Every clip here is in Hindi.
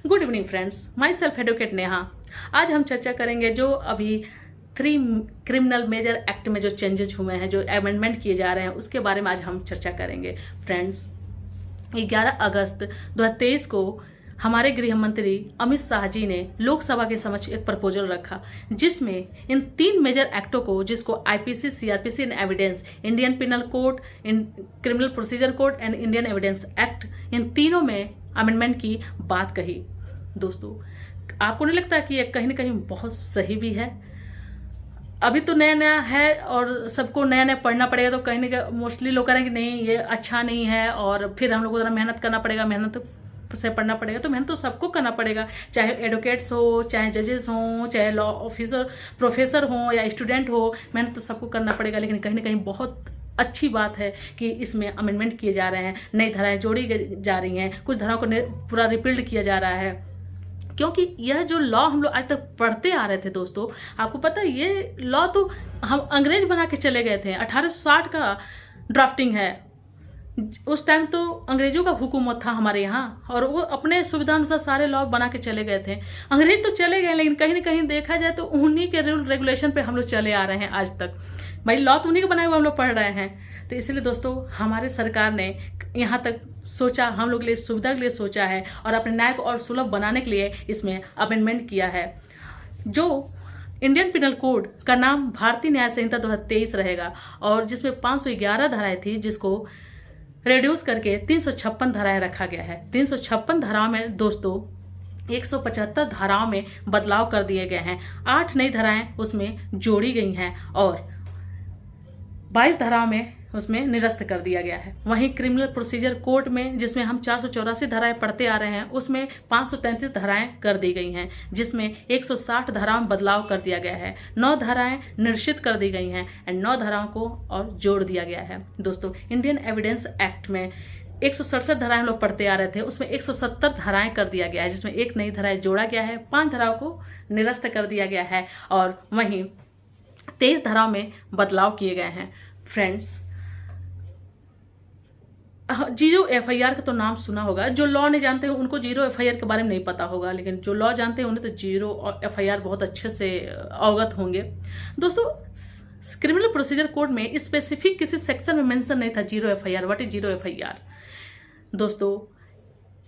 Good evening friends, my self advocate Neha. आज हम चर्चा करेंगे जो अभी 3 क्रिमिनल मेजर एक्ट में जो चेंजेस हुए हैं, जो अमेंडमेंट किए जा रहे हैं, उसके बारे में आज हम चर्चा करेंगे। फ्रेंड्स, 11 अगस्त 2023 को हमारे गृह मंत्री अमित शाह जी ने लोकसभा के समक्ष एक प्रपोजल रखा, जिसमें इन 3 मेजर एक्टों को, जिसको IPC, CrPC and evidence, Indian penal code, criminal procedure code and Indian evidence act, इन तीनों में अमेंडमेंट की बात कही। दोस्तों, आपको नहीं लगता कि ये कहीं ना कहीं बहुत सही भी है? अभी तो नया नया है और सबको नया नया पढ़ना पड़ेगा, तो कहीं ना कहीं मोस्टली लोग कह रहे हैं कि नहीं, ये अच्छा नहीं है और फिर हम लोग को ज़रा मेहनत करना पड़ेगा, मेहनत से पढ़ना पड़ेगा। तो मेहनत तो सबको करना पड़ेगा, चाहे एडवोकेट्स हो, चाहे जजेस हों, चाहे लॉ ऑफिसर प्रोफेसर हों या स्टूडेंट हो, मेहनत तो सबको करना पड़ेगा। लेकिन कहीं ना कहीं बहुत अच्छी बात है कि इसमें अमेंडमेंट किए जा रहे हैं, नई धाराएं जोड़ी जा रही हैं, कुछ धाराओं को पूरा रिपील्ड किया जा रहा है। क्योंकि यह जो लॉ हम लोग आज तक पढ़ते आ रहे थे दोस्तों, आपको पता है ये लॉ तो हम अंग्रेज बना के चले गए थे। 1860 का ड्राफ्टिंग है। उस टाइम तो अंग्रेजों का हुकूमत था हमारे यहाँ, और वो अपने सुविधा अनुसार सारे लॉ बना के चले गए थे। अंग्रेज तो चले गए, लेकिन कहीं ना कहीं देखा जाए तो उन्हीं के रूल रेगुलेशन पे हम लोग चले आ रहे हैं आज तक। भाई, लॉ तो उन्हीं के बनाए हुए हम लोग पढ़ रहे हैं। तो इसलिए दोस्तों, हमारे सरकार ने यहाँ तक सोचा, हम लोग के लिए सुविधा के लिए सोचा है और अपने न्याय को और सुलभ बनाने के लिए इसमें अमेंडमेंट किया है। जो इंडियन पिनल कोड का नाम भारतीय न्याय संहिता 2023 रहेगा, और जिसमें 511 धाराएं थी, जिसको रिड्यूस करके 356 धाराएं रखा गया है। 356 धाराओं में दोस्तों 175 धाराओं में बदलाव कर दिए गए हैं, 8 नई धाराएं उसमें जोड़ी गई हैं और 22 धाराओं में उसमें निरस्त कर दिया गया है। वहीं क्रिमिनल प्रोसीजर कोड में, जिसमें हम 484 धाराएं पढ़ते आ रहे हैं, उसमें 533 धाराएं कर दी गई हैं, जिसमें 160 धाराओं में बदलाव कर दिया गया है। 9 धाराएं निश्चित कर दी गई हैं एंड 9 धाराओं को और जोड़ दिया गया है। दोस्तों, इंडियन एविडेंस एक्ट में 167 धाराएं हम लोग पढ़ते आ रहे थे, उसमें 170 धाराएं कर दिया गया है, जिसमें 1 नई धाराएं जोड़ा गया है, 5 धाराओं को निरस्त कर दिया गया है और वहीं 23 धाराओं में बदलाव किए गए हैं। फ्रेंड्स, जीरो एफआईआर का तो नाम सुना होगा। जो लॉ नहीं जानते हैं उनको जीरो एफआईआर के बारे में नहीं पता होगा, लेकिन जो लॉ जानते हैं उन्हें तो जीरो एफआईआर बहुत अच्छे से अवगत होंगे। दोस्तों, क्रिमिनल प्रोसीजर कोड में स्पेसिफिक किसी सेक्शन में मेंशन नहीं था zero FIR. What is zero FIR? दोस्तों,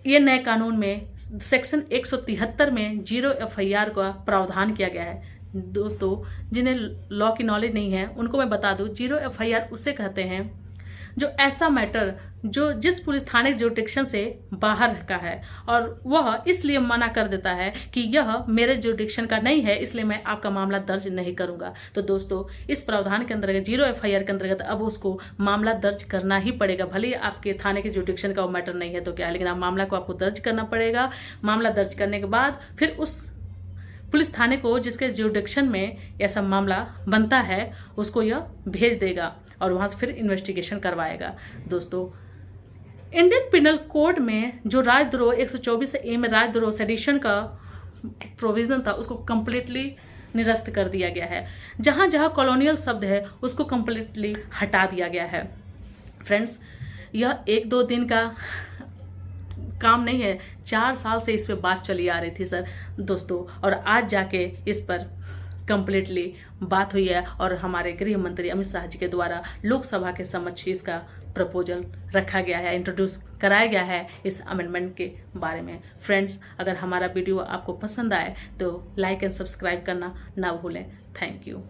ये नए कानून में सेक्शन 173 में जीरो एफआईआर का प्रावधान किया गया है। दोस्तों, जिन्हें लॉ की नॉलेज नहीं है उनको मैं बता दूं, जीरो एफआईआर उसे कहते हैं जो ऐसा मैटर जो जिस पुलिस थाने जुरिडिक्शन से बाहर का है और वह इसलिए मना कर देता है कि यह मेरे जुरिडिक्शन का नहीं है, इसलिए मैं आपका मामला दर्ज नहीं करूंगा। तो दोस्तों, इस प्रावधान के अंतर्गत जीरो एफआईआर के अंतर्गत अब उसको मामला दर्ज करना ही पड़ेगा। भले ही आपके थाने के जुरिडिक्शन का वो मैटर नहीं है तो क्या, लेकिन आप मामला को आपको दर्ज करना पड़ेगा। मामला दर्ज करने के बाद फिर उस पुलिस थाने को जिसके जुरिडिक्शन में ऐसा मामला बनता है उसको यह भेज देगा और वहां से फिर इन्वेस्टिगेशन करवाएगा। दोस्तों, इंडियन पिनल कोड में जो राजद्रोह 124 ए में राजद्रोह सेडिशन का प्रोविजन था, उसको कंप्लीटली निरस्त कर दिया गया है। जहां जहां कॉलोनियल शब्द है उसको कंप्लीटली हटा दिया गया है। फ्रेंड्स, यह 1-2 दिन का काम नहीं है, 4 साल से इस पे बात चली आ रही थी सर दोस्तों, और आज जाके इस पर कंप्लीटली बात हुई है और हमारे गृह मंत्री अमित शाह जी के द्वारा लोकसभा के समक्ष इसका प्रपोजल रखा गया है, इंट्रोड्यूस कराया गया है इस अमेंडमेंट के बारे में। फ्रेंड्स, अगर हमारा वीडियो आपको पसंद आए तो लाइक एंड सब्सक्राइब करना ना भूलें। Thank you.